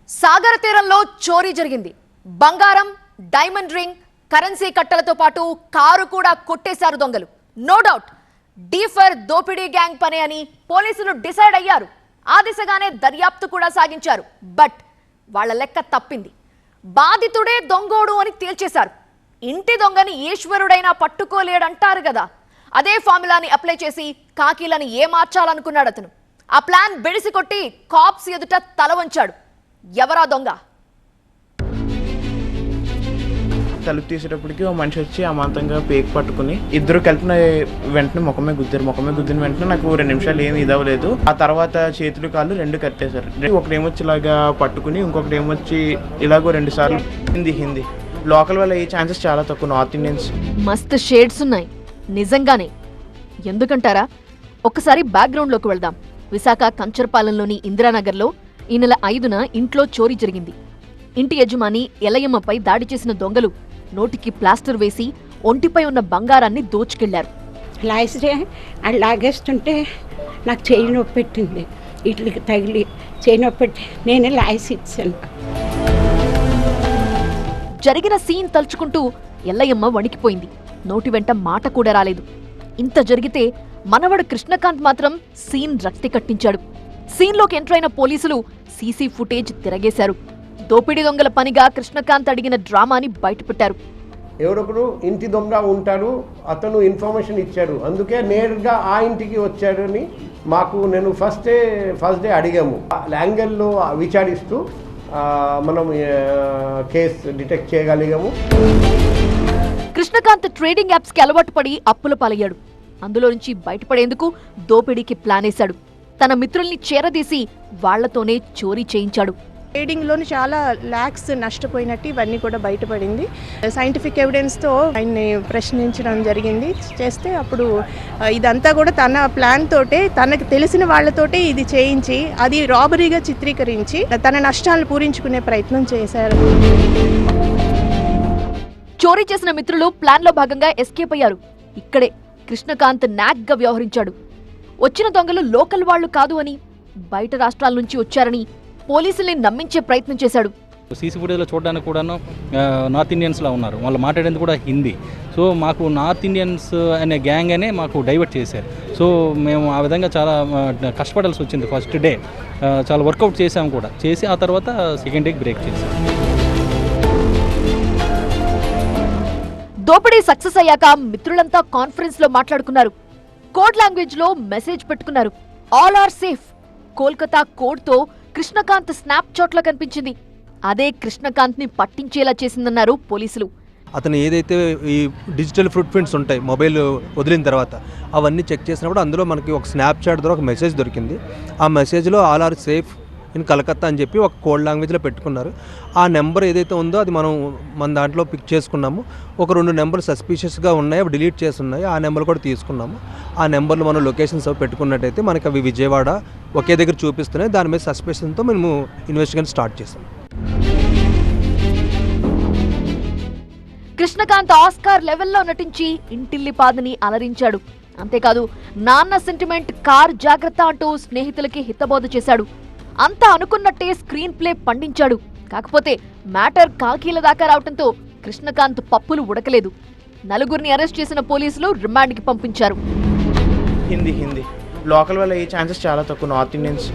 సాగర తీరంలో చోరీ జరిగింది. బంగారం, డైమండ్ రింగ్, కరెన్సీ కట్టలతో పాటు కారు కూడా కొట్టేశారు దొంగలు. నో డౌట్ డీఫర్ దోపిడీ గ్యాంగ్ పనే అని పోలీసులు డిసైడ్ అయ్యారు. ఆ దిశగానే దర్యాప్తు కూడా సాగించారు. బట్ వాళ్ళ లెక్క తప్పింది. బాధితుడే దొంగోడు అని తేల్చేశారు. ఇంటి దొంగని ఈశ్వరుడైనా పట్టుకోలేడంటారు కదా, అదే ఫార్ములాని అప్లై చేసి కాకీలని ఏమార్చాలనుకున్నాడు అతను. ఆ ప్లాన్ బెడిసి కొట్టి కాప్స్ ఎదుట తల వంచాడు. ఎవరా దొంగ? తలుపు తీసేటప్పటికి ఓ మనిషి వచ్చి అమాంతంగా పేక్ పట్టుకుని ఇద్దరు కలిపిన వెంటనే ముఖమే గుద్దిన వెంటనే నాకు 2 నిమిషాలు ఏమి ఇదవలేదు. ఆ తర్వాత చేతులు కాళ్ళు 2 కట్టేశారు. ఒకటేమొచ్చి ఇలాగా పట్టుకుని ఇంకొకటి ఏమొచ్చి ఇలాగో 2 సార్లు హిందీ లోకల్ వల్ల ఈ ఛాన్సెస్ చాలా తక్కువ. నార్త్ ఇండియన్స్ మస్తు షేడ్స్ ఉన్నాయి నిజంగానే. ఎందుకంటారా? ఒక్కసారి బ్యాక్గ్రౌండ్లోకి వెళ్దాం. విశాఖ కంచర్పాలెంలోని ఇందిరానగర్లో ఈ నెల 5న ఇంట్లో చోరీ జరిగింది. ఇంటి యజమాని ఎలయమ్మపై దాడి చేసిన దొంగలు నోటికి ప్లాస్టర్ వేసి ఒంటిపై ఉన్న బంగారాన్ని దోచుకెళ్లారు. లాగేస్తుంటే నాకు చేయి నొప్పి పెట్టింది, ఇట్లకి తగిలి చేయి నొప్పి పెట్టి నేనే లాగేసి ఇచ్చాను. జరిగిన సీన్ తలుచుకుంటూ ఎల్లయ్యమ్మ వణికిపోయింది. నోటి వెంట మాట కూడా రాలేదు. ఇంత జరిగితే మనవడు కృష్ణకాంత్ మాత్రం సీన్ రక్తి కట్టించాడు. సీన్లోకి ఎంటర్ అయిన పోలీసులు సీసీ ఫుటేజ్ తిరగేశారు. దోపిడీ దొంగల పనిగా కృష్ణకాంత్ అడిగిన డ్రామాని బయటపెట్టారు. ఎవరొకరు ఇంటి దొంగ ఉంటాడు, అతను ఇన్ఫర్మేషన్ ఇచ్చాడు, అందుకే నేరుగా ఆ ఇంటికి వచ్చాడని నేను ఫస్ట్ డే అడిగాము. యాంగిల్లో విచారిస్తూ మనం కేసు డిటెక్ట్ చేయగలిగాము. కృష్ణకాంత్ ట్రేడింగ్ యాప్స్ కి అలవాటు పడి అప్పుల పాలయ్యాడు. అందులో నుంచి బయటపడేందుకు దోపిడీకి ప్లాన్ వేశాడు. తన మిత్రుల్ని చేరదీసి వాళ్లతోనే చోరీ చేయించాడు. ట్రేడింగ్లోని చాలా ల్యాక్స్ నష్టపోయినట్టు ఇవన్నీ కూడా బయటపడింది. సైంటిఫిక్ ఎవిడెన్స్తో ఆయన్ని ప్రశ్నించడం జరిగింది. చేస్తే అప్పుడు ఇదంతా కూడా తన ప్లాన్ తోటే, తనకు తెలిసిన వాళ్లతోటే ఇది చేయించి అది రాబరీగా చిత్రీకరించి తన నష్టాలను పూరించుకునే ప్రయత్నం చేశారు. చోరీ చేసిన మిత్రులు ప్లాన్లో భాగంగా ఎస్కేప్ అయ్యారు. ఇక్కడే కృష్ణకాంత్ నాగ్గా వ్యవహరించాడు. వచ్చిన దొంగలు లోకల్ వాళ్లు కాదు అని, బయట రాష్ట్రాల నుంచి వచ్చారని పోలీసుల్ని నమ్మించే ప్రయత్నం చేశాడు. సీసీ ఫుటేజ్లో చూడడానికి కూడాను నార్త్ ఇండియన్స్లా ఉన్నారు. వాళ్ళు మాట్లాడేది కూడా హిందీ. సో మాకు నార్త్ ఇండియన్స్ అనే గ్యాంగ్ అనే మాకు డైవర్ట్ చేశారు. సో మేము ఆ విధంగా చాలా కష్టపడాల్సి వచ్చింది. ఫస్ట్ డే చాలా వర్కౌట్ చేసాము కూడా. చేసి ఆ తర్వాత సెకండ్ డేకి బ్రేక్ చేసాం. దోపిడీ సక్సెస్ అయ్యాక మిత్రులంతా కాన్ఫరెన్స్ లో మాట్లాడుకున్నారు. కోడ్ లాంగ్వేజ్ లో మెసేజ్ పెట్టుకున్నారు. All are safe. Kolkata code తో కృష్ణకాంత్ స్నాప్ చాట్ లో కనిపించింది. అదే కృష్ణకాంత్ ని పట్టించేలా చేసిందన్నారు పోలీసులు. అతను ఏదైతే ఈ డిజిటల్ ఫుట్ ప్రింట్స్ ఉంటాయి మొబైల్ వదిలిన తర్వాత, అవన్నీ చెక్ చేసినప్పుడు అందులో మనకి ఒక స్నాప్ చాట్ ద్వారా ఒక మెసేజ్ దొరికింది. ఆ మెసేజ్లో all are safe in Calcutta అని చెప్పి ఒక కోడ్ లాంగ్వేజ్లో పెట్టుకున్నారు. ఆ నెంబర్ ఏదైతే ఉందో అది మన దాంట్లో పిక్ చేసుకున్నాము. ఒక 2 నెంబర్లు సస్పీషియస్గా ఉన్నాయి, అవి డిలీట్ చేసి ఉన్నాయి. ఆ నెంబర్లు కూడా తీసుకున్నాము. ఆ నెంబర్లు మనం లొకేషన్స్ అవి పెట్టుకున్నట్టయితే మనకి అవి విజయవాడ ఒకే దగ్గర చూపిస్తున్నాయి. దాని మీద సస్పెషన్తో మేము ఇన్వెస్టిగేషన్ స్టార్ట్ చేసాం. కృష్ణకాంత్ ఆస్కార్ లెవెల్లో నటించి ఇంటిల్లిపాదని అలరించాడు. అంతేకాదు నాన్న సెంటిమెంట్, కార్ జాగ్రత్త అంటూ స్నేహితులకి హితబోధ చేశాడు. అంతా అనుకున్నట్టే స్క్రీన్ ప్లే పండించాడు. కాకపోతే మ్యాటర్ కాకీల దాకా రావడంతో కృష్ణకాంత్ పప్పులు ఉడకలేదు. 4గురిని అరెస్ట్ చేసిన పోలీసులు రిమాండ్కి పంపించారు. హిందీ లోకల్ వల్ల ఈ ఛాన్సెస్ చాలా తక్కువ. North Indians